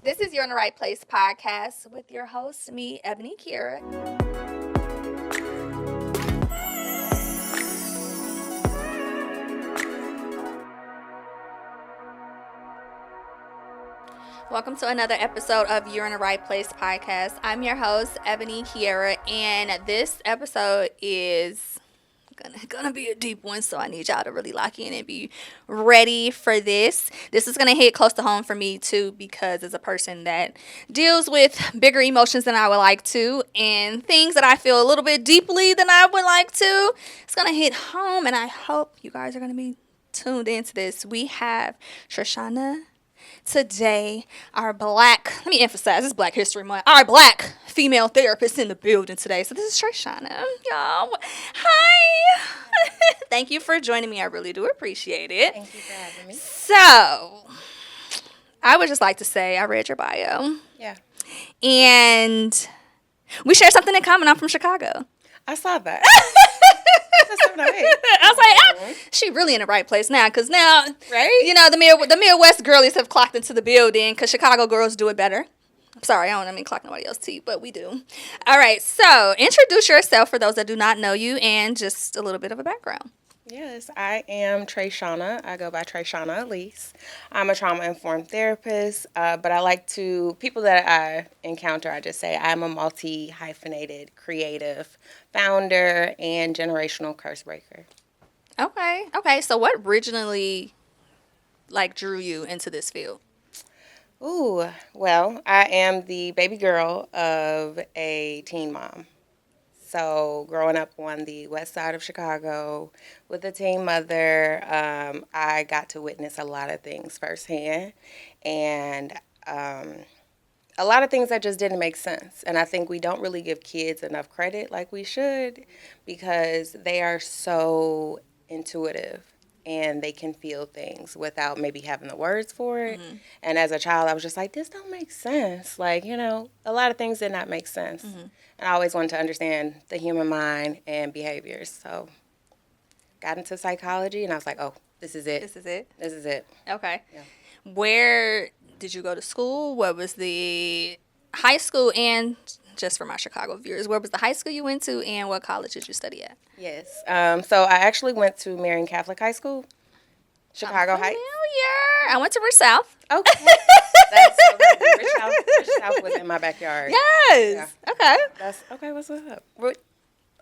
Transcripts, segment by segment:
This is You're in the Right Place podcast with your host, me, Ebony Kira. Welcome to another episode of You're in the Right Place podcast. I'm your host, Ebony Kiera, and this episode is gonna be a deep one, so I need y'all to really lock in and be ready for this. This is gonna hit close to home for me too, because as a person that deals with bigger emotions than I would like to, and things that I feel a little bit deeply than I would like to, it's gonna hit home, and I hope you guys are gonna be tuned into this. We have TraShona today, let me emphasize, it's Black History Month, our Black female therapist in the building today. So this is TraShona, y'all. Hi. Thank you for joining me. I really do appreciate it. Thank you for having me. So, I would just like to say I read your bio. Yeah. And we share something in common. I'm from Chicago. I saw that. I was like, she really in the right place now, because now, right? You know, the Midwest girlies have clocked into the building, because Chicago girls do it better. I'm sorry, I don't mean clock nobody else's tea, but we do. All right, so introduce yourself for those that do not know you, and just a little bit of a background. Yes, I am TraShona. I go by TraShona Aleece. I'm a trauma-informed therapist, but I like to, people that I encounter, I just say I'm a multi-hyphenated creative founder and generational curse breaker. Okay, so what originally, drew you into this field? Ooh, well, I am the baby girl of a teen mom. So growing up on the west side of Chicago with a teen mother, I got to witness a lot of things firsthand, and a lot of things that just didn't make sense. And I think we don't really give kids enough credit like we should, because they are so intuitive and they can feel things without maybe having the words for it. Mm-hmm. And as a child, I was just like, this don't make sense. Like, you know, a lot of things did not make sense. Mm-hmm. And I always wanted to understand the human mind and behaviors. So got into psychology, and I was like, oh, this is it. This is it? This is it. Okay. Yeah. Where did you go to school? What was the high school? And just for my Chicago viewers, where was the high school you went to, and what college did you study at? Yes. So I actually went to Marion Catholic High School, Chicago Heights. I went to Rich South. Okay. That's so good. Rich South was in my backyard. Yes. Yeah. Okay. That's okay. What's up?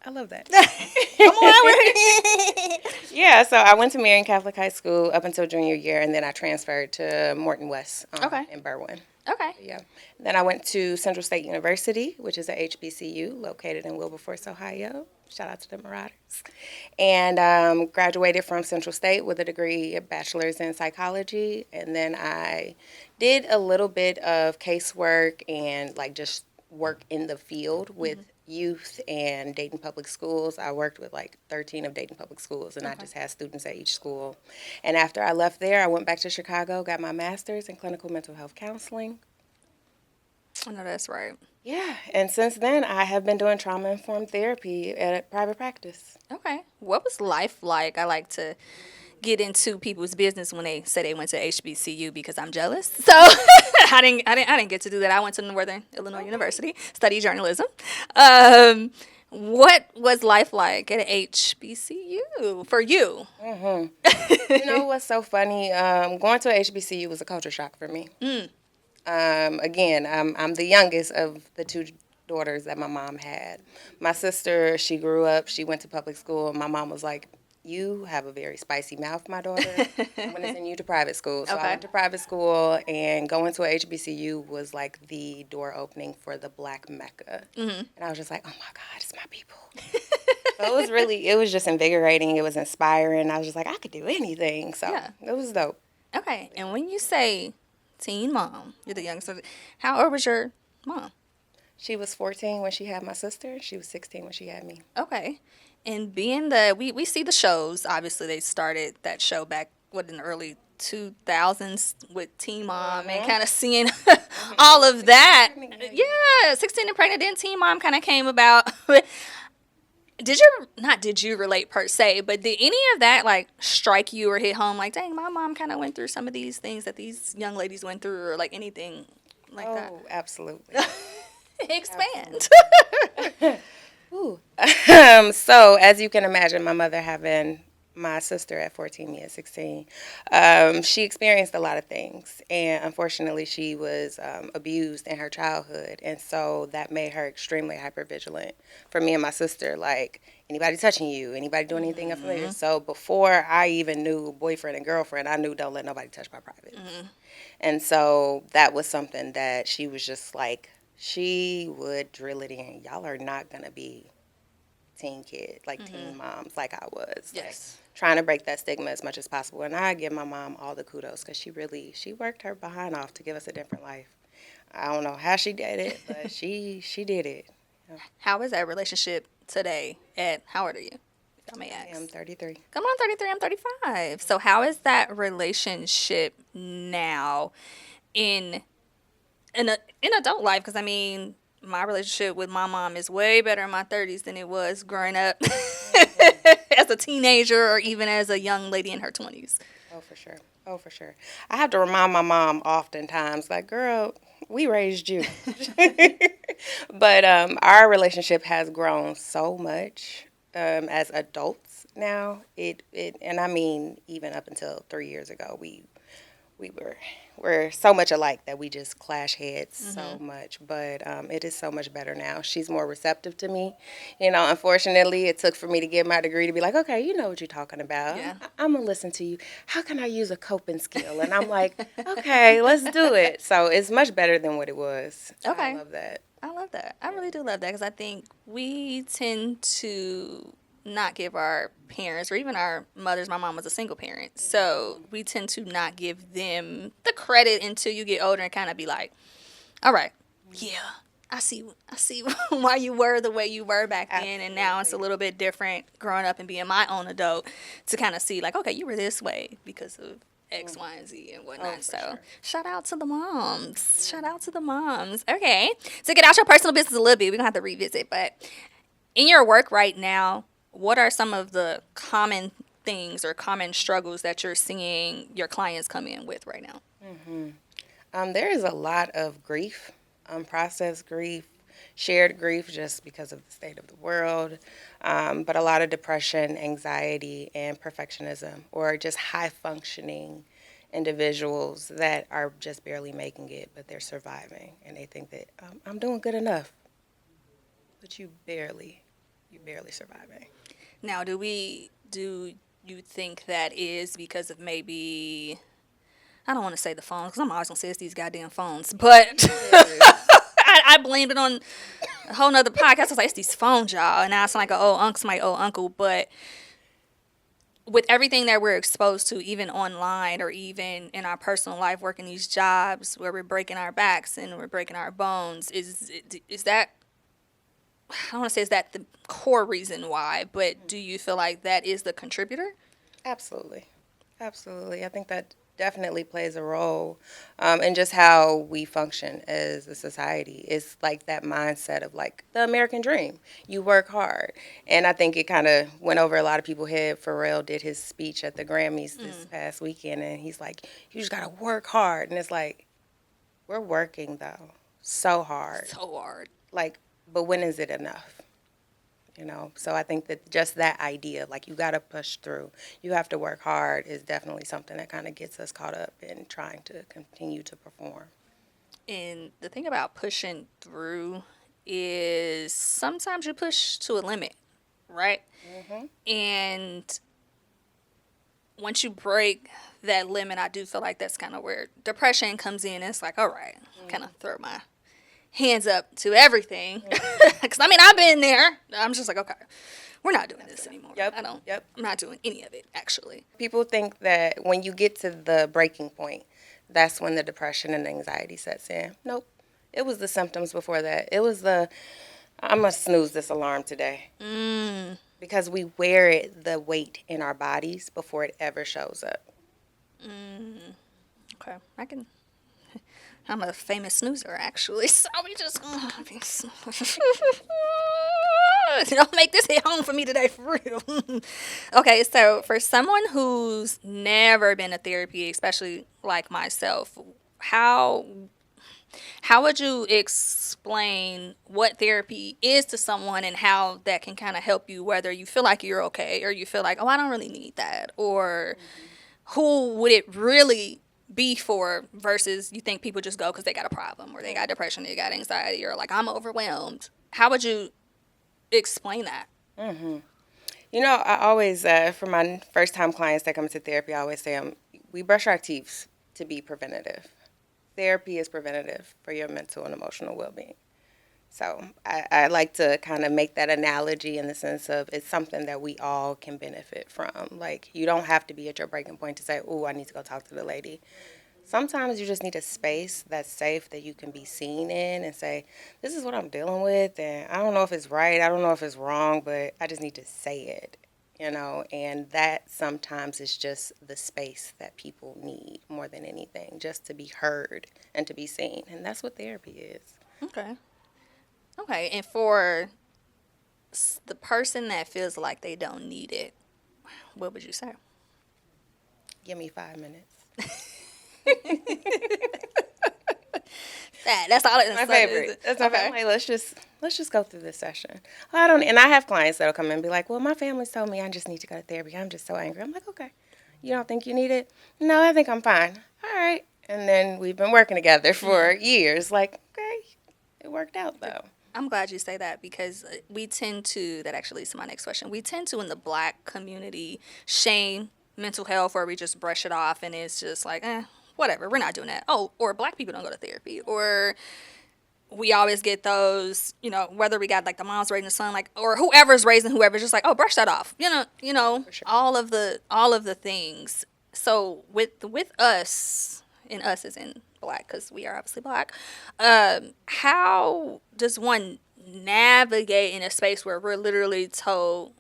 I love that. Come on with it. Yeah, so I went to Marion Catholic High School up until junior year, and then I transferred to Morton West in Berwyn. Okay. Yeah. Then I went to Central State University, which is a HBCU located in Wilberforce, Ohio. Shout out to the Marauders. And graduated from Central State with a degree, a bachelor's in psychology. And then I did a little bit of casework and just work in the field with youth and Dayton Public Schools. I worked with 13 of Dayton Public Schools, and I just had students at each school. And after I left there, I went back to Chicago, got my master's in clinical mental health counseling. I know that's right. Yeah, and since then, I have been doing trauma-informed therapy at private practice. Okay. What was life like? I like to get into people's business when they say they went to HBCU, because I'm jealous. So I didn't get to do that. I went to Northern Illinois University, studied journalism. What was life like at HBCU for you? Mm-hmm. You know what's so funny? Going to a HBCU was a culture shock for me. Again, I'm the youngest of the two daughters that my mom had. My sister, she grew up, she went to public school. My mom was like, you have a very spicy mouth, my daughter. I'm going to send you to private school. So I went to private school, and going to a HBCU was like the door opening for the Black Mecca. Mm-hmm. And I was just like, oh my God, it's my people. So it was just invigorating. It was inspiring. I was just like, I could do anything. So It was dope. Okay. And when you say teen mom, you're the youngest. How old was your mom? She was 14 when she had my sister. She was 16 when she had me. Okay. And being we see the shows, obviously they started that show back, in the early 2000s with Teen Mom, and kind of seeing all of that. Yeah, 16 and Pregnant, then Teen Mom kind of came about. Did you relate per se, but did any of that strike you or hit home dang, my mom kind of went through some of these things that these young ladies went through, or anything like that? Oh, absolutely. Expand. Absolutely. Ooh. So, as you can imagine, my mother having my sister at 14, me at 16, she experienced a lot of things. And unfortunately, she was abused in her childhood. And so that made her extremely hypervigilant for me and my sister. Like, anybody touching you, anybody doing anything unfamiliar. So, before I even knew boyfriend and girlfriend, I knew don't let nobody touch my privates. And so that was something that she was just like, she would drill it in. Y'all are not going to be teen kid, like teen moms, like I was. Like Yes. trying to break that stigma as much as possible. And I give my mom all the kudos because she worked her behind off to give us a different life. I don't know how she did it, but she did it. How is that relationship today? At how old are you? If I may I am ask. 33. Come on, 33. I'm 35. So how is that relationship now in in adult life? Because I mean, my relationship with my mom is way better in my 30s than it was growing up as a teenager or even as a young lady in her 20s. Oh, for sure. Oh, for sure. I have to remind my mom oftentimes, like, girl, we raised you. But our relationship has grown so much as adults now. And I mean, even up until 3 years ago, we're so much alike that we just clash heads so much. But it is so much better now. She's more receptive to me. Unfortunately, it took for me to get my degree to be like, okay, you know what you're talking about. Yeah. I'm gonna listen to you. How can I use a coping skill? And I'm like, okay, let's do it. So it's much better than what it was. I Okay. love that. I love that. I really do love that because I think we tend to not give our parents or even our mothers. My mom was a single parent, so we tend to not give them the credit until you get older and kind of be like, "All right, yeah, I see why you were the way you were back then, and now it's a Absolutely. little bit different growing up and being my own adult to kind of see like, okay, you were this way because of X, Y, and Z and Oh, whatnot." for So sure. shout out to the moms. Shout out to the moms. Okay. So get out your personal business a little bit. We're gonna have to revisit. But in your work right now, what are some of the common things or common struggles that you're seeing your clients come in with right now? There is a lot of grief, unprocessed grief, shared grief just because of the state of the world, but a lot of depression, anxiety, and perfectionism, or just high functioning individuals that are just barely making it, but they're surviving, and they think that I'm doing good enough, but you barely surviving. Now, do you think that is because of maybe I don't want to say the phones because I'm always gonna say it's these goddamn phones, but I blamed it on a whole nother podcast. I was like, it's these phones, y'all, and now it's like an old uncle, my old uncle, but with everything that we're exposed to, even online or even in our personal life, working these jobs where we're breaking our backs and we're breaking our bones, is that I don't want to say is that the core reason why, but do you feel like that is the contributor? Absolutely. Absolutely. I think that definitely plays a role in just how we function as a society. It's like that mindset of like the American dream. You work hard. And I think it kind of went over a lot of people's head. Pharrell did his speech at the Grammys this past weekend, and he's like, you just got to work hard. And it's like, we're working though so hard. So hard. Like, but when is it enough? So I think that just that idea, like you got to push through, you have to work hard, is definitely something that kind of gets us caught up in trying to continue to perform. And the thing about pushing through is sometimes you push to a limit, right? And once you break that limit, I do feel like that's kind of where depression comes in. It's like, all right, kind of throw my hands up to everything. Because I mean, I've been there. I'm just like, okay, we're not doing this anymore. Yep. I don't. Yep. I'm not doing any of it actually. People think that when you get to the breaking point, that's when the depression and anxiety sets in. Nope. It was the symptoms before that. It was I'm going to snooze this alarm today. Because we wear the weight in our bodies before it ever shows up. Okay, I can. I'm a famous snoozer, actually. So we just don't make this hit home for me today, for real. Okay, so for someone who's never been to therapy, especially like myself, how How would you explain what therapy is to someone and how that can kind of help you, whether you feel like you're okay or you feel like, oh, I don't really need that? Or who would it really be for versus you think people just go because they got a problem or they got depression, they got anxiety, or like, I'm overwhelmed? How would you explain that? I always, for my first time clients that come to therapy, I always say, we brush our teeth to be preventative. Therapy is preventative for your mental and emotional well being. So I like to kind of make that analogy in the sense of it's something that we all can benefit from. Like, you don't have to be at your breaking point to say, oh, I need to go talk to the lady. Sometimes you just need a space that's safe that you can be seen in and say, this is what I'm dealing with, and I don't know if it's right, I don't know if it's wrong, but I just need to say it, and that sometimes is just the space that people need more than anything, just to be heard and to be seen. And that's what therapy is. Okay. Okay. And for the person that feels like they don't need it, what would you say? Give me 5 minutes. That's all. My favorite. That's my favorite. Like, let's just go through this session. I don't, and I have clients that'll come in and be like, "Well, my family's told me I just need to go to therapy. I'm just so angry." I'm like, "Okay, you don't think you need it? No, I think I'm fine. All right." And then we've been working together for years. Like, okay, it worked out though. I'm glad you say that because we tend to, that actually leads to my next question. We tend to, in the black community, shame mental health, or we just brush it off and it's just like, whatever, we're not doing that. Oh, or black people don't go to therapy. Or we always get those, whether we got like the moms raising the son, like, or whoever's raising whoever's just like, oh, brush that off. Sure. all of the things. So with us, and us is in black because we are obviously black. How does one navigate in a space where we're literally told,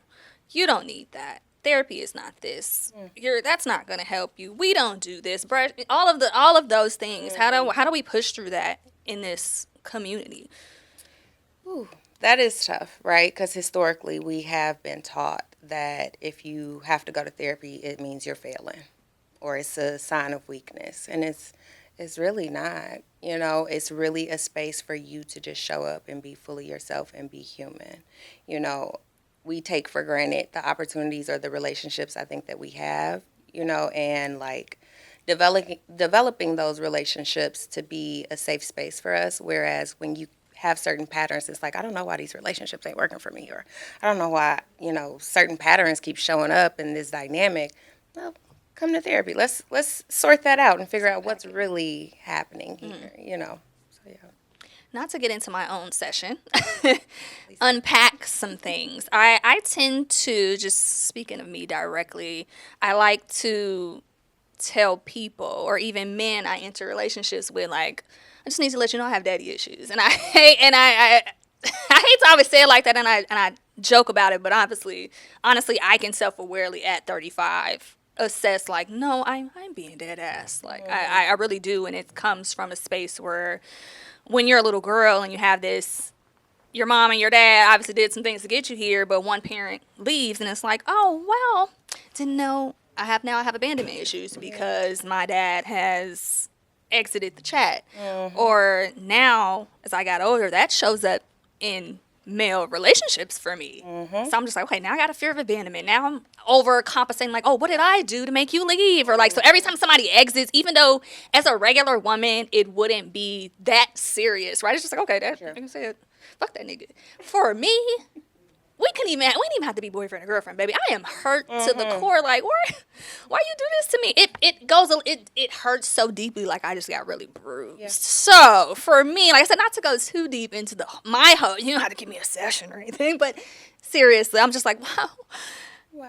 you don't need that. Therapy is not this. That's not going to help you. We don't do this. All of those things. How do we push through that in this community? Ooh, that is tough, right? Because historically, we have been taught that if you have to go to therapy, it means you're failing, or it's a sign of weakness, and it's really not. It's really a space for you to just show up and be fully yourself and be human. You know, we take for granted the opportunities or the relationships I think that we have. And like developing those relationships to be a safe space for us. Whereas when you have certain patterns, it's like, I don't know why these relationships ain't working for me, or I don't know why, certain patterns keep showing up in this dynamic. Well, come to therapy. Let's sort that out and figure out what's really happening here. So yeah. Not to get into my own session, unpack some things. I tend to, just speaking of me directly, I like to tell people or even men I enter relationships with, like, I just need to let you know I have daddy issues. And I hate, I hate to always say it like that, and I joke about it, but honestly, I can self-awarely at 35 assess, like, no, I'm being dead ass. Like, I really do. And it comes from a space where when you're a little girl and you have this, your mom and your dad obviously did some things to get you here, but one parent leaves and it's like, oh, well, didn't know I have abandonment issues because my dad has exited the chat. Or now, as I got older, that shows up in male relationships for me. So I'm just like, okay, now I got a fear of abandonment. Now I'm overcompensating, like, oh, what did I do to make you leave? Or like, so every time somebody exits, even though as a regular woman, it wouldn't be that serious, right? It's just like, okay, that, like I said, fuck that nigga. For me, we didn't even have to be boyfriend or girlfriend, baby. I am hurt to the core. Like, why you do this to me? It hurts so deeply. Like, I just got really bruised. Yeah. So for me, like I said, not to go too deep into my whole, you don't have to give me a session or anything, but seriously, I'm just like, wow.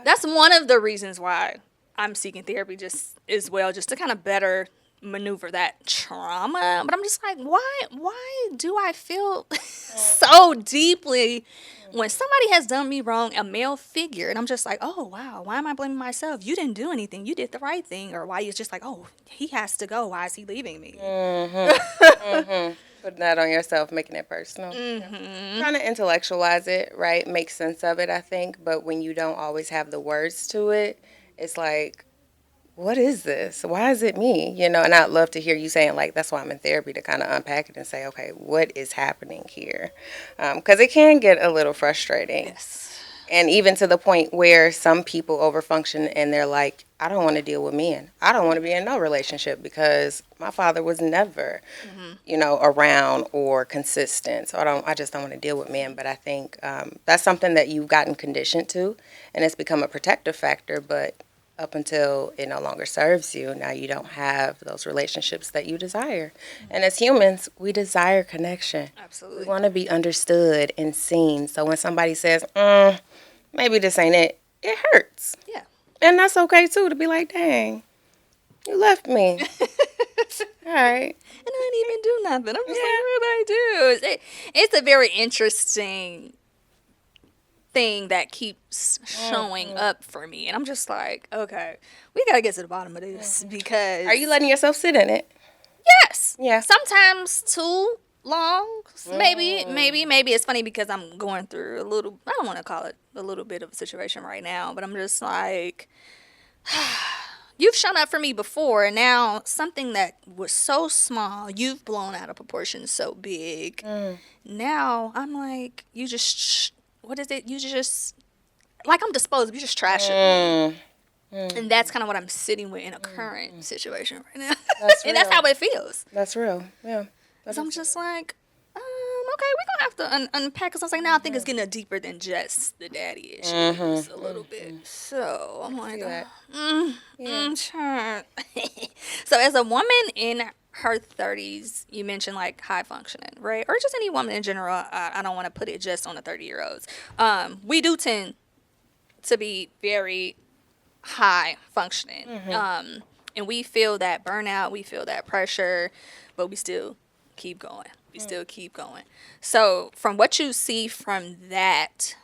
That's one of the reasons why I'm seeking therapy just as well, just to kind of better maneuver that trauma. But I'm just like, why do I feel so deeply when somebody has done me wrong, a male figure, and I'm just like, oh, wow, why am I blaming myself? You didn't do anything. You did the right thing. Or why it's just like, oh, he has to go. Why is he leaving me? Putting that on yourself, making it personal. Trying to intellectualize it, right? Make sense of it, I think. But when you don't always have the words to it, it's like, what is this? Why is it me? And I'd love to hear you saying, like, that's why I'm in therapy, to kind of unpack it and say, okay, what is happening here? Because it can get a little frustrating. Yes. And even to the point where some people overfunction and they're like, I don't want to deal with men. I don't want to be in no relationship because my father was never, around or consistent. So I just don't want to deal with men. But I think that's something that you've gotten conditioned to, and it's become a protective factor. But up until it no longer serves you, now you don't have those relationships that you desire. And as humans, we desire connection. We Absolutely. want to be understood and seen. So when somebody says, maybe this ain't it, it hurts. Yeah. And that's okay too, to be like, dang, you left me. All right. And I didn't even do nothing. I'm just Yeah. like, what did I do? It's a very interesting thing that keeps showing up for me. And I'm just like, okay, we got to get to the bottom of this because. Are you letting yourself sit in it? Yes. Yeah. Sometimes too long. Maybe it's funny because I'm going through a little, I don't want to call it a little bit of a situation right now, but I'm just like, you've shown up for me before, and now something that was so small, you've blown out of proportion so big. Now I'm like, you just, what is it? You just, like I'm disposable. You just trash it. And that's kind of what I'm sitting with in a current situation right now. That's And that's real. how it feels. That's real. Yeah. So I'm just like, okay, we're going to have to unpack. Because I was like, now I think it's getting deeper than just the daddy issues a little bit. So I'm like, sure. So as a woman in her 30s, you mentioned like high functioning, right? Or just any woman in general. I don't want to put it just on the 30-year-olds. We do tend to be very high functioning. And we feel that burnout, we feel that pressure, but we still keep going. We still keep going. So from what you see from that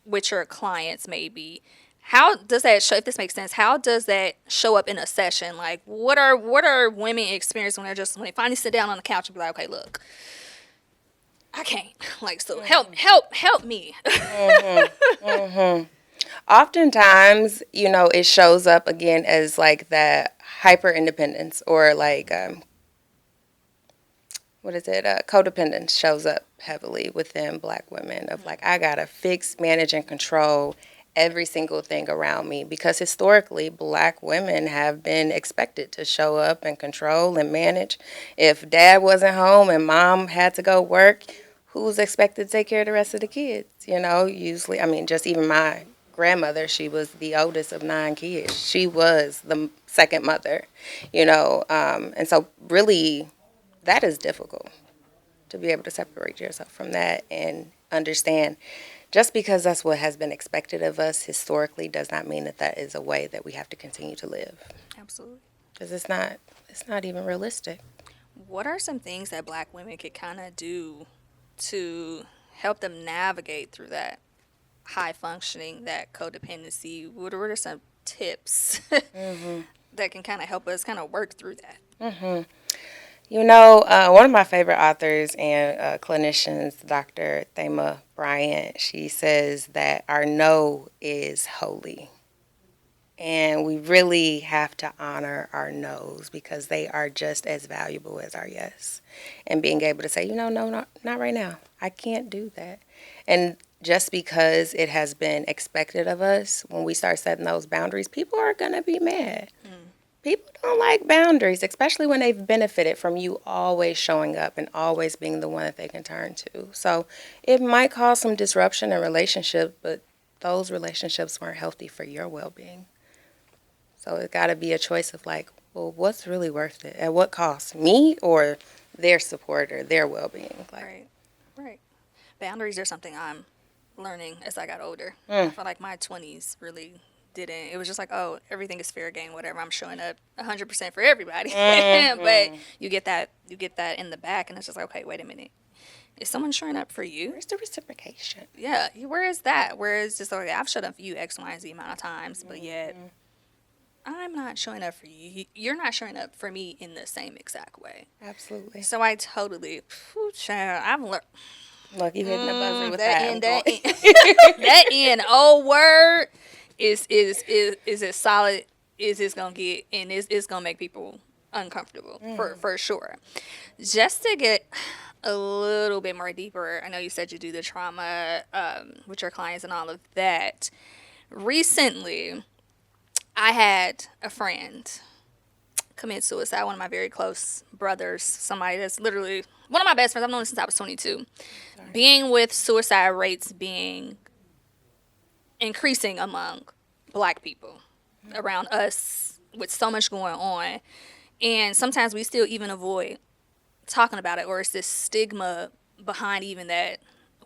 with your clients maybe, how does that show, if this makes sense, how does that show up in a session? Like what are women experiencing when they finally sit down on the couch and be like, okay, look, I can't. Like, so help me. Oftentimes, it shows up again as like that hyper independence, or like, codependence shows up heavily within Black women, of like, I gotta fix, manage, and control every single thing around me, because historically Black women have been expected to show up and control and manage. If dad wasn't home and mom had to go work, who's expected to take care of the rest of the kids? Usually, I mean, just even my grandmother, she was the oldest of 9 kids. She was the second mother, and so really that is difficult, to be able to separate yourself from that and understand, just because that's what has been expected of us historically does not mean that that is a way that we have to continue to live. Absolutely. Because it's not even realistic. What are some things that Black women could kind of do to help them navigate through that high functioning, that codependency? What are some tips that can kind of help us kind of work through that? One of my favorite authors and clinicians, Dr. Thema Bryant, she says that our no is holy. And we really have to honor our no's, because they are just as valuable as our yes. And being able to say, no, not right now. I can't do that. And just because it has been expected of us, when we start setting those boundaries, people are going to be mad. People don't like boundaries, especially when they've benefited from you always showing up and always being the one that they can turn to. So it might cause some disruption in relationships, but those relationships weren't healthy for your well-being. So it's got to be a choice of like, well, what's really worth it? At what cost? Me or their support or their well-being? Right. Boundaries are something I'm learning as I got older. I feel like my 20s really didn't. It was just like, oh, everything is fair game, whatever. I'm showing up 100% for everybody. But you get that in the back, and it's just like, okay, wait a minute. Is someone showing up for you? Where's the reciprocation? Yeah. Where is that? Where is just okay, I've showed up for you X, Y, and Z amount of times, but yet I'm not showing up for you. You're not showing up for me in the same exact way. Absolutely. So I totally, child, I've learned. Look, you hitting the buzzer with that N-O word is as solid it's gonna get, and it's gonna make people uncomfortable for sure. Just to get a little bit more deeper, I know you said you do the trauma with your clients and all of that. Recently, I had a friend commit suicide. One of my very close brothers, somebody that's literally one of my best friends. I've known him since I was 22. Sorry. Being with suicide rates being increasing among black people around us with so much going on, and sometimes we still even avoid talking about it, or it's this stigma behind even that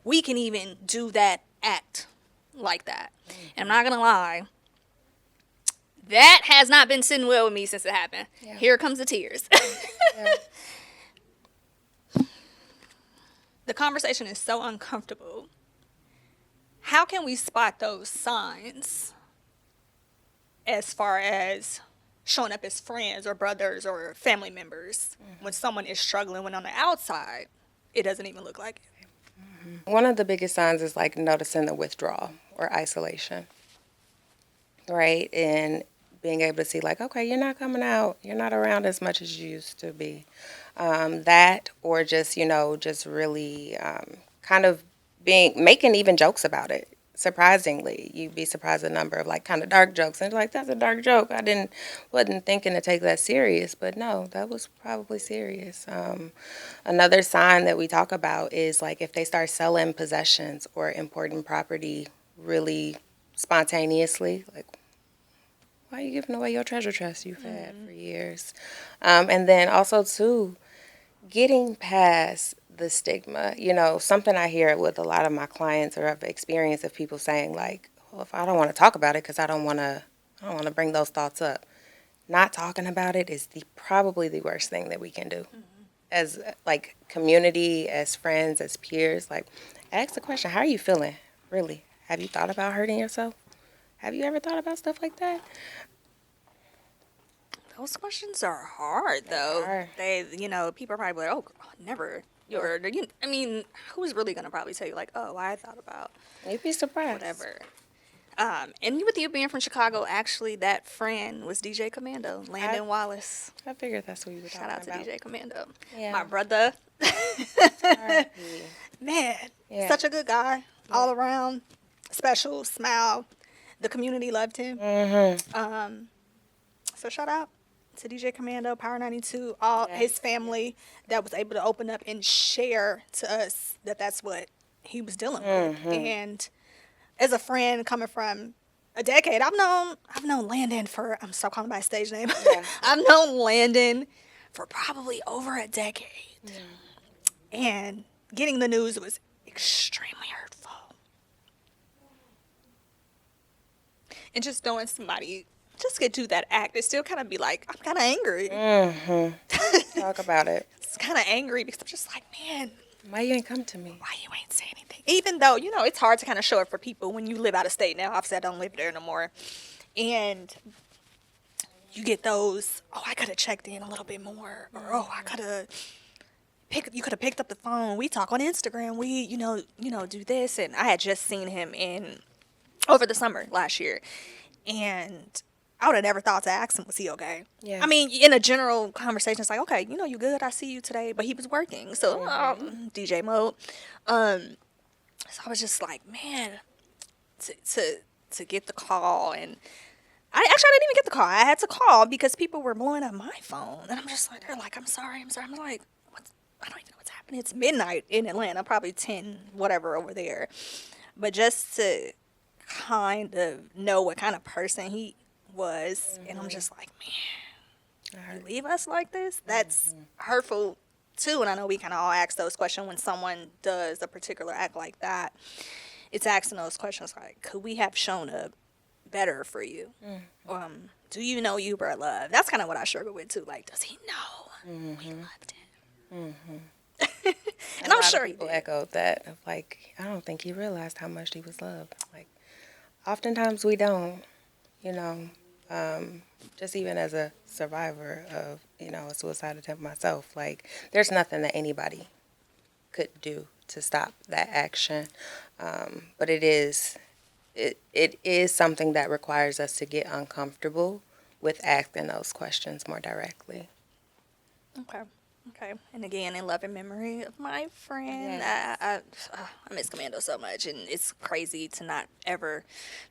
we can even do that act like that. And I'm not gonna lie, that has not been sitting well with me since it happened. Yeah. Here comes the tears. Yeah. The conversation is so uncomfortable. How can we spot those signs as far as showing up as friends or brothers or family members when someone is struggling, when on the outside it doesn't even look like it? One of the biggest signs is like noticing the withdrawal or isolation, right? And being able to see like, okay, you're not coming out, you're not around as much as you used to be. That, or just, just really kind of making even jokes about it. Surprisingly, you'd be surprised the number of like kind of dark jokes, and like, that's a dark joke. Wasn't thinking to take that serious, but no, that was probably serious. Another sign that we talk about is like if they start selling possessions or important property really spontaneously, like, why are you giving away your treasure chest you've had for years? And then also too, getting past the stigma. Something I hear with a lot of my clients or have experienced of people saying like, well, if I don't want to talk about it because I don't want to bring those thoughts up. Not talking about it is probably the worst thing that we can do. As like community, as friends, as peers, like ask the question, how are you feeling? Really? Have you thought about hurting yourself? Have you ever thought about stuff like that? Those questions are hard, though. are. They, people are probably like, oh, never. I mean, who's really going to probably tell you, like, oh, I thought about You'd be surprised. whatever. And with you being from Chicago, actually, that friend was DJ Commando, Landon Wallace. I figured that's what you were Shout out to talking about. DJ Commando. Yeah. My brother. R.I.P. Man, Yeah. such a good guy. All around. Special, smile. The community loved him. So shout out to DJ Commando, Power 92, all his family that was able to open up and share to us that that's what he was dealing with. And as a friend coming from a decade, I've known Landon for, I'm so calling by his stage name. Yeah. I've known Landon for probably over a decade. And getting the news was extremely hurtful. And just knowing somebody just could do that act, it still kind of be like, I'm kind of angry. Talk about it. It's kind of angry because I'm just like, man, Why you ain't come to me? why you ain't say anything? Even though, it's hard to kind of show it for people when you live out of state now. Obviously, I don't live there no more. And you get those, oh, I could have checked in a little bit more. Or, oh, you could have picked up the phone. We talk on Instagram. We, do this. And I had just seen him over the summer last year. And I would have never thought to ask him, was he okay? Yeah. I mean, in a general conversation, it's like, okay, you good? I see you today. But he was working. So, DJ mode. So I was just like, man, to get the call. And I didn't even get the call. I had to call because people were blowing up my phone. And I'm just like, they're like, I'm sorry. I'm like, I don't even know what's happening. It's midnight in Atlanta, probably 10, whatever over there. But just to kind of know what kind of person he was, and I'm just like, man, you leave us like this? That's hurtful too. And I know we kind of all ask those questions when someone does a particular act like that. It's asking those questions like, could we have shown up better for you? Do you know you were loved? That's kind of what I struggle with too. Like, does he know we loved him? And I'm sure people echoed that of like, I don't think he realized how much he was loved. Like, oftentimes we don't, just even as a survivor of, a suicide attempt myself, like, there's nothing that anybody could do to stop that action. But it is something that requires us to get uncomfortable with asking those questions more directly. Okay. Okay. And again, in loving memory of my friend, Yes. I miss Commando so much, and it's crazy to not ever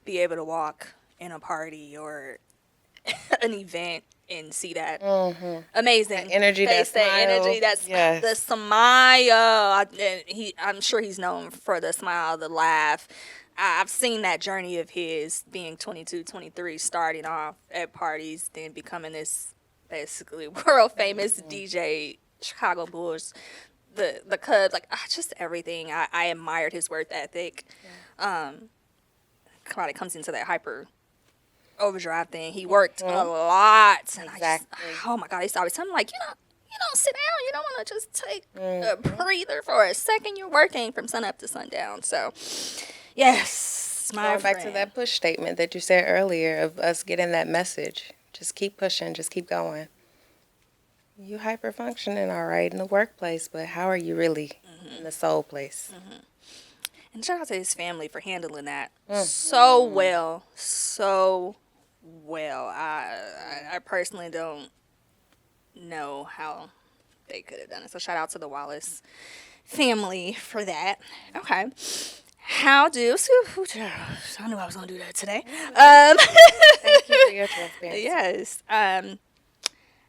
be able to walk in a party or an event and see that That amazing energy, that face, that smile. energy, that's the Yes. smile. I'm sure he's known for the smile, the laugh. I've seen that journey of his being 22, 23, starting off at parties, then becoming this basically world famous DJ, Chicago Bulls, the Cubs, like just everything. I admired his work ethic. Kind of comes into that hyper overdrive thing. He worked a lot, and I just, Exactly. oh my god, I used to always tell him like, you don't sit down. You don't want to just take a breather for a second. You're working from sun up to sundown. So, yes, my Going back friend. to that push statement that you said earlier of us getting that message. Just keep pushing, just keep going. You hyper functioning all right in the workplace, but how are you really in the soul place? And shout out to his family for handling that so well, so well. I personally don't know how they could have done it. So shout out to the Wallace family for that. Okay. How do I knew I was gonna do that today. Thank you for your transparency. Yes.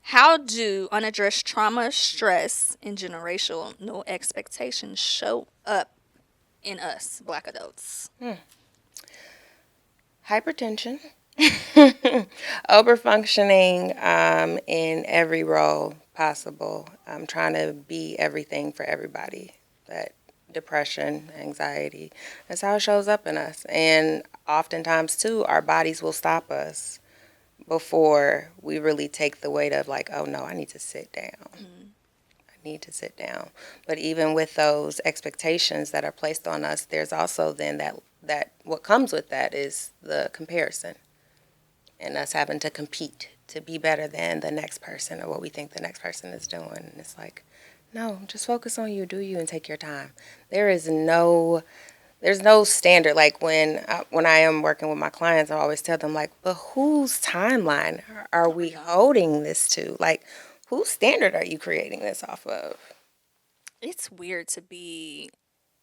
How do unaddressed trauma, stress, and generational no expectations show up in us, Black adults? Hypertension, overfunctioning in every role possible, trying to be everything for everybody. That depression, anxiety, that's how it shows up in us. And oftentimes, too, our bodies will stop us before we really take the weight of, like, oh no, I need to sit down. I need to sit down. But even with those expectations that are placed on us, there's also then that what comes with that is the comparison and us having to compete to be better than the next person or what we think the next person is doing. And it's like, no, just focus on you, do you, and take your time. There's no standard. Like when I am working with my clients, I always tell them, like, but whose timeline are we holding this to? Like, whose standard are you creating this off of? It's weird to be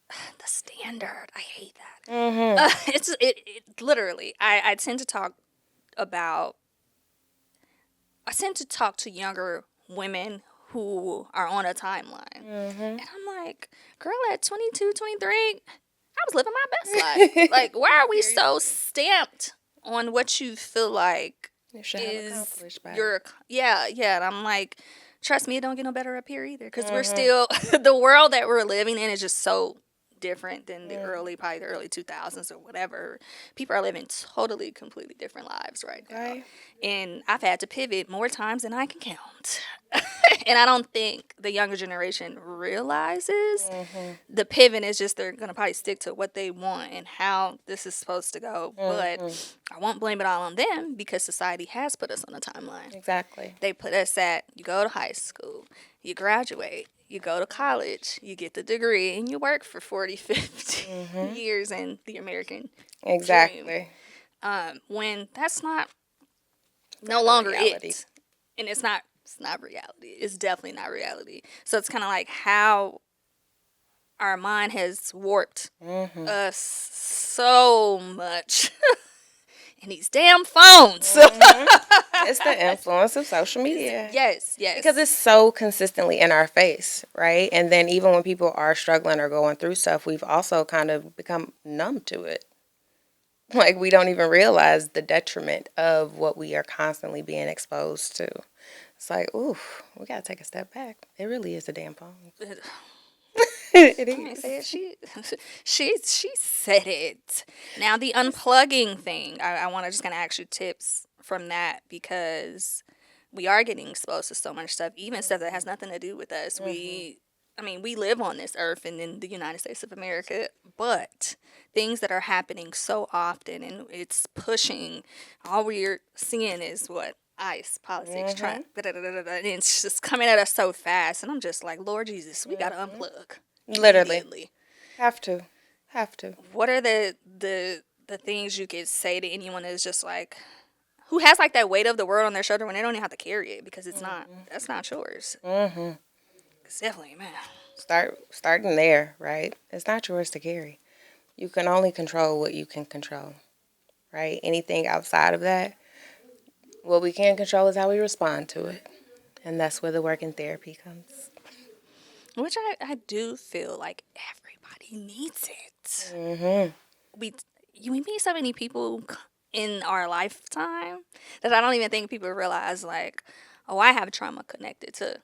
the standard. I hate that. Mm-hmm. It literally. I tend to talk about. I tend to talk to younger women who are on a timeline, and I'm like, girl, at 22, 23, I was living my best life. Like, why are we so stamped on what you feel like You should have is accomplished by your yeah, and I'm like, trust me, it don't get no better up here either, because we're still the world that we're living in is just so different than the probably the early 2000s or whatever. People are living totally completely different lives right now, right. and I've had to pivot more times than I can count. And I don't think the younger generation realizes the pivot is just they're going to probably stick to what they want and how this is supposed to go. But I won't blame it all on them, because society has put us on a timeline. Exactly. They put us at, you go to high school, you graduate, you go to college, you get the degree, and you work for 40, 50 years in the American Exactly. dream. When that's not no not longer reality. it. And it's not reality. It's definitely not reality. So it's kind of like how our mind has warped us so much. And these damn phones. It's the influence of social media. Yes. Because it's so consistently in our face, right? And then even when people are struggling or going through stuff, we've also kind of become numb to it. Like, we don't even realize the detriment of what we are constantly being exposed to. It's like, ooh, we got to take a step back. It really is a damn phone. It I ain't is. say it. She said it. Now the unplugging thing. I want to just kind of ask you tips from that, because we are getting exposed to so much stuff, even stuff that has nothing to do with us. We live on this earth and in the United States of America, but things that are happening so often, and it's pushing. All we're seeing is what ICE politics, Trump, and it's just coming at us so fast. And I'm just like, Lord Jesus, we gotta unplug. Literally. Immediately. Have to. What are the things you could say to anyone that's just like, who has like that weight of the world on their shoulder when they don't even have to carry it because it's not, that's not yours. Mm-hmm. It's definitely, man. Starting there, right? It's not yours to carry. You can only control what you can control, right? Anything outside of that, what we can control is how we respond to it. And that's where the work in therapy comes. Which I do feel like everybody needs it. Mm-hmm. We meet so many people in our lifetime that I don't even think people realize like, oh, I have trauma connected to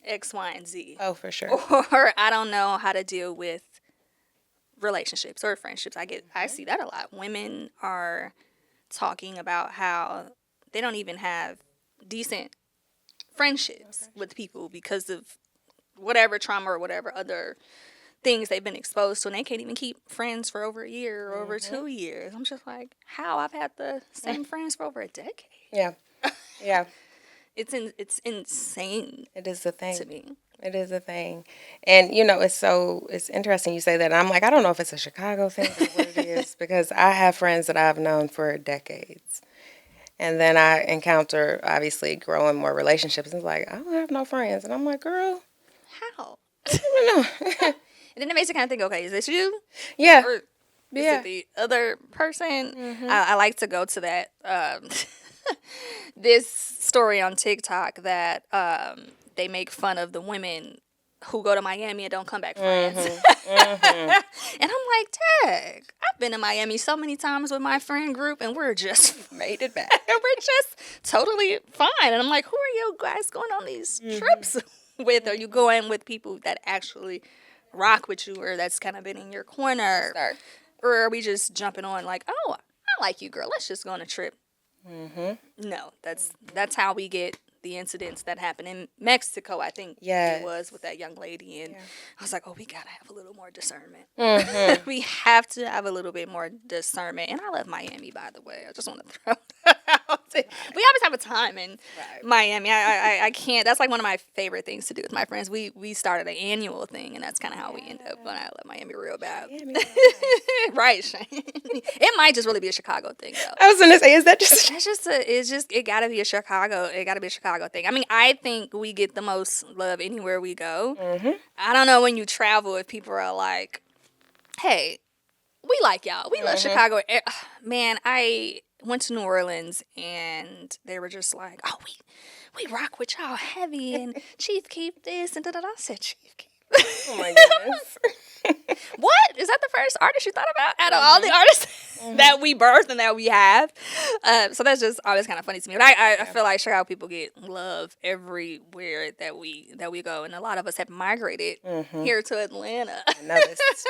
X, Y, and Z. Oh, for sure. Or I don't know how to deal with relationships or friendships. I see that a lot. Women are talking about how they don't even have decent friendships with people because of whatever trauma or whatever other things they've been exposed to, and they can't even keep friends for over a year or over 2 years. I'm just like, how? I've had the same friends for over a decade. Yeah. Yeah. It's insane. It is a thing. To me. It is a thing. And, it's interesting you say that. And I'm like, I don't know if it's a Chicago thing or what it is, because I have friends that I've known for decades. And then I encounter, obviously, growing more relationships. And it's like, I don't have no friends. And I'm like, girl, How? I don't know. And then it makes you kind of think, okay, is this you? Yeah. Or is Yeah. it the other person? I like to go to that this story on TikTok that they make fun of the women who go to Miami and don't come back friends. And I'm like, dang, I've been to Miami so many times with my friend group and we're just Made it back. we're just totally fine. And I'm like, who are you guys going on these trips with? Are you going with people that actually rock with you or that's kind of been in your corner? Start. Or are we just jumping on like, oh, I like you, girl. Let's just go on a trip. No, that's how we get the incidents that happened in Mexico. I think Yes. it was with that young lady, and I was like, oh, we gotta have a little more discernment. Mm-hmm. We have to have a little bit more discernment. And I love Miami, by the way. I just want to throw that out there. We always have a time in Miami. I can't. That's like one of my favorite things to do with my friends. We started an annual thing, and that's kind of how we end up. But I love Miami real bad. Right, Shane. It might just really be a Chicago thing, though. I was gonna say, is that just? It gotta be a Chicago. It gotta be a Chicago thing. I mean, I think we get the most love anywhere we go. I don't know when you travel if people are like, hey, we like y'all. We love Chicago. Man, I went to New Orleans and they were just like, oh, we rock with y'all heavy and Chief Keef this and da-da-da. I said, Chief Keef. Oh my goodness. What? Is that the first artist you thought about out of all the artists that we birthed and that we have? So that's just always kind of funny to me. But I feel like Chicago people get love everywhere that we go. And a lot of us have migrated here to Atlanta. I noticed.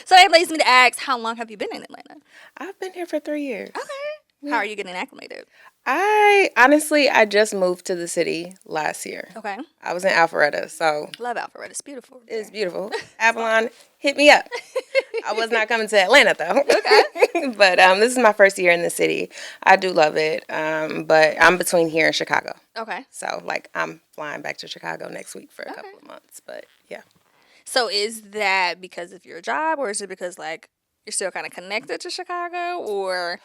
So that leads me to ask, how long have you been in Atlanta? I've been here for 3 years. Okay. How are you getting acclimated? I just moved to the city last year. Okay. I was in Alpharetta, so Love Alpharetta. It's beautiful. it's beautiful. Avalon, hit me up. I was not coming to Atlanta though. Okay. But this is my first year in the city. I do love it. But I'm between here and Chicago. Okay. So I'm flying back to Chicago next week for a couple of months. But yeah. So is that because of your job, or is it because like you're still kind of connected to Chicago, or?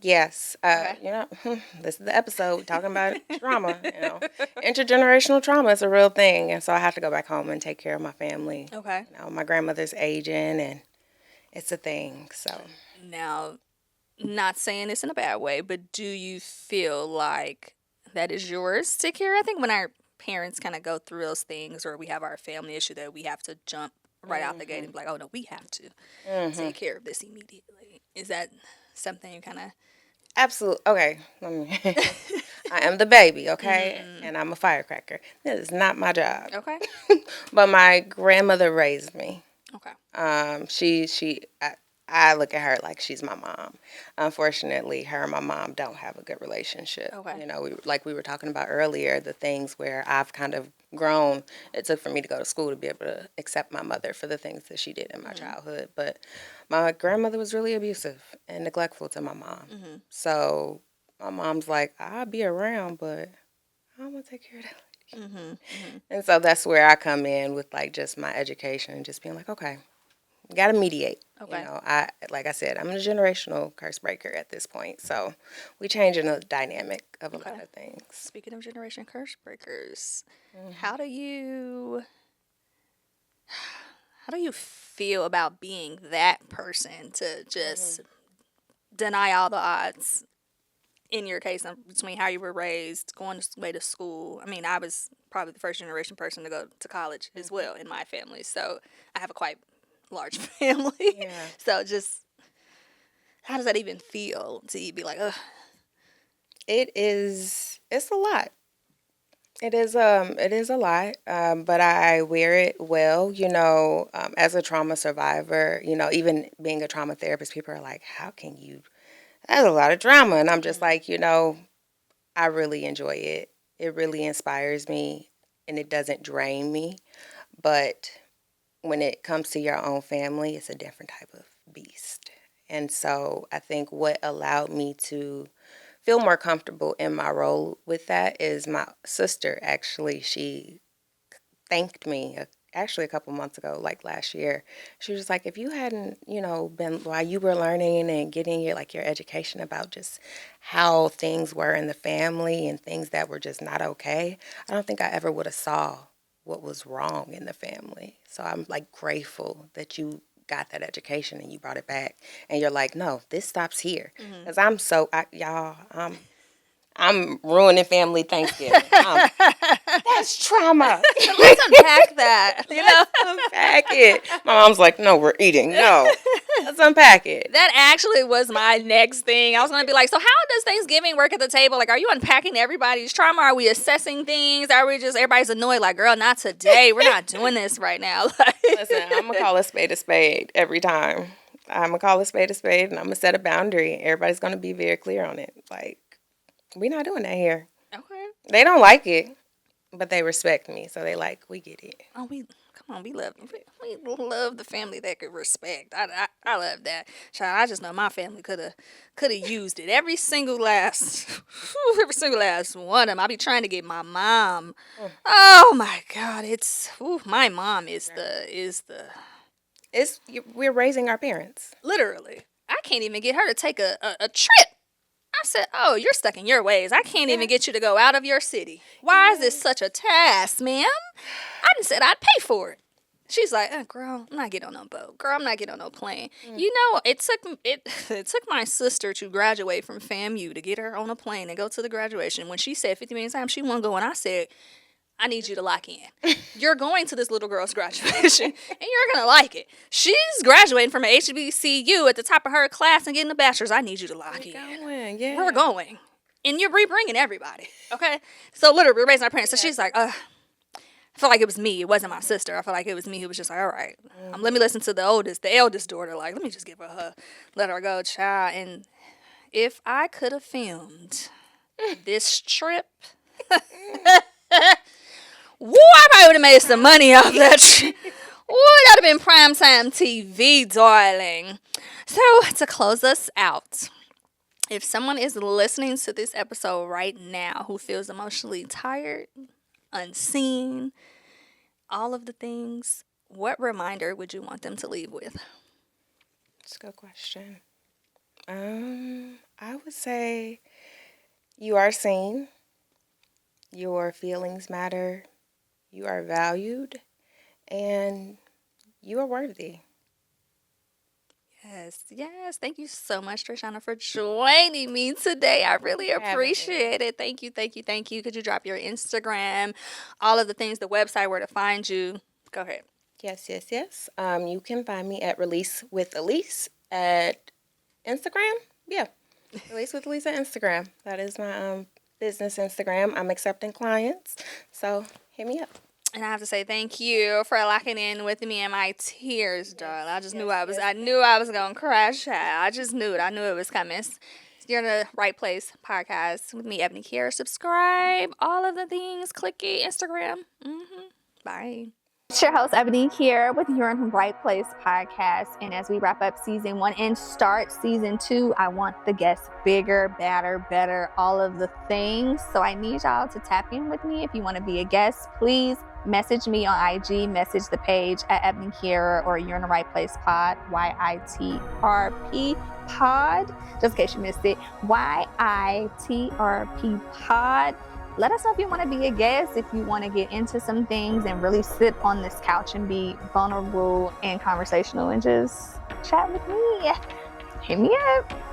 Yes. This is the episode talking about trauma. Intergenerational trauma is a real thing. And so I have to go back home and take care of my family. Okay. My grandmother's aging and it's a thing. So now, not saying this in a bad way, but do you feel like that is yours to carry? I think when our parents kind of go through those things or we have our family issue that we have to jump right out the gate and be like, oh, no, we have to take care of this immediately. Is that something you kind of... Absolutely. Okay. I am the baby, okay? And I'm a firecracker. That is not my job. Okay. But my grandmother raised me. Okay. I look at her like she's my mom. Unfortunately, her and my mom don't have a good relationship. Okay. We were talking about earlier, the things where I've kind of grown. It took for me to go to school to be able to accept my mother for the things that she did in my childhood. But my grandmother was really abusive and neglectful to my mom. So my mom's like, I'll be around, but I'm going to take care of that lady. And so that's where I come in with like just my education and just being like, okay, Gotta mediate. Okay. You know, like I said, I'm a generational curse breaker at this point. So we changing the dynamic of a lot of things. Speaking of generation curse breakers, Mm-hmm. how do you feel about being that person to just deny all the odds? In your case, between how you were raised, going away to school. I mean, I was probably the first generation person to go to college as well in my family. So I have a quite large family. Yeah. So just, how does that even feel to be like, ugh? It's a lot. It is a lot, but I wear it well. You know, as a trauma survivor, you know, even being a trauma therapist, people are like, "How can you?" That's a lot of drama, and I'm just like, you know, I really enjoy it. It really inspires me, and it doesn't drain me. But when it comes to your own family, it's a different type of beast. And so I think what allowed me to feel more comfortable in my role with that is my sister. Actually, she thanked me actually a couple months ago, like last year. She was like, if you hadn't, you know, been while you were learning and getting your like your education about just how things were in the family and things that were just not okay, I don't think I ever would have saw what was wrong in the family. So I'm like grateful that you got that education and you brought it back and you're like, no, this stops here. Because I'm ruining family Thanksgiving. That's trauma. Let's unpack that. You know, Unpack it. My mom's like, no, we're eating. No, let's unpack it. that actually was my next thing. I was going to be like, so how does Thanksgiving work at the table? Like, are you unpacking everybody's trauma? Are we assessing things? Are we just, everybody's annoyed? Like, girl, not today. We're not doing this right now. Listen, I'm going to call a spade every time. I'm going to call a spade, and I'm going to set a boundary. Everybody's going to be very clear on it. Like, we're not doing that here. Okay. They don't like it, but they respect me. So they like, we get it. Oh, come on, we love the family that could respect. I love that. Child, I just know my family could have used it. Every single last one of them. I be trying to get my mom. Oh my God, my mom is We're raising our parents. literally. I can't even get her to take a trip. I said, oh, you're stuck in your ways. I can't even get you to go out of your city. Why is this such a task, ma'am? I done said I'd pay for it. She's like, girl, I'm not getting on no boat. Girl, I'm not getting on no plane. You know, it took my sister to graduate from FAMU to get her on a plane and go to the graduation. When she said 50 million times she won't go, and I said, I need you to lock in. You're going to this little girl's graduation, and you're going to like it. She's graduating from a HBCU at the top of her class and getting a bachelor's. I need you to lock in. Yeah. We're going. And you're rebringing everybody, okay? So literally, we're raising our parents. So she's like, I felt like it was me. It wasn't my sister. I felt like it was me who was just like, all right, let me listen to the eldest daughter. Like, let me just give her let her go, child. And if I could have filmed this trip... Woo, I probably would have made some money off that. Woo, that would have been primetime TV, darling. So, to close us out, if someone is listening to this episode right now who feels emotionally tired, unseen, all of the things, what reminder would you want them to leave with? That's a good question. I would say you are seen. Your feelings matter. You are valued, and you are worthy. Yes. Thank you so much, TraShona, for joining me today. I really appreciate it. Thank you. Could you drop your Instagram, all of the things, the website, where to find you? Go ahead. Yes. You can find me at Release with Aleece at Instagram. Yeah, Release with Aleece at Instagram. That is my business Instagram. I'm accepting clients, so hit me up. And I have to say thank you for locking in with me and my tears, darling. I knew I was gonna crash. I just knew it. I knew it was coming. You're in the right place. Podcast with me, Ebony Kiera. Subscribe. All of the things. Click it. Instagram. Bye. It's your host, Ebony, here with You're in the Right Place podcast. And as we wrap up season 1 and start season 2, I want the guests bigger, badder, better, all of the things. So I need y'all to tap in with me. If you want to be a guest, please Message me on IG, message the page at Ebony Kiera or You're in the Right Place Pod, YITRP Pod, just in case you missed it, YITRP Pod. Let us know if you want to be a guest, if you want to get into some things and really sit on this couch and be vulnerable and conversational and just chat with me. Hit me up.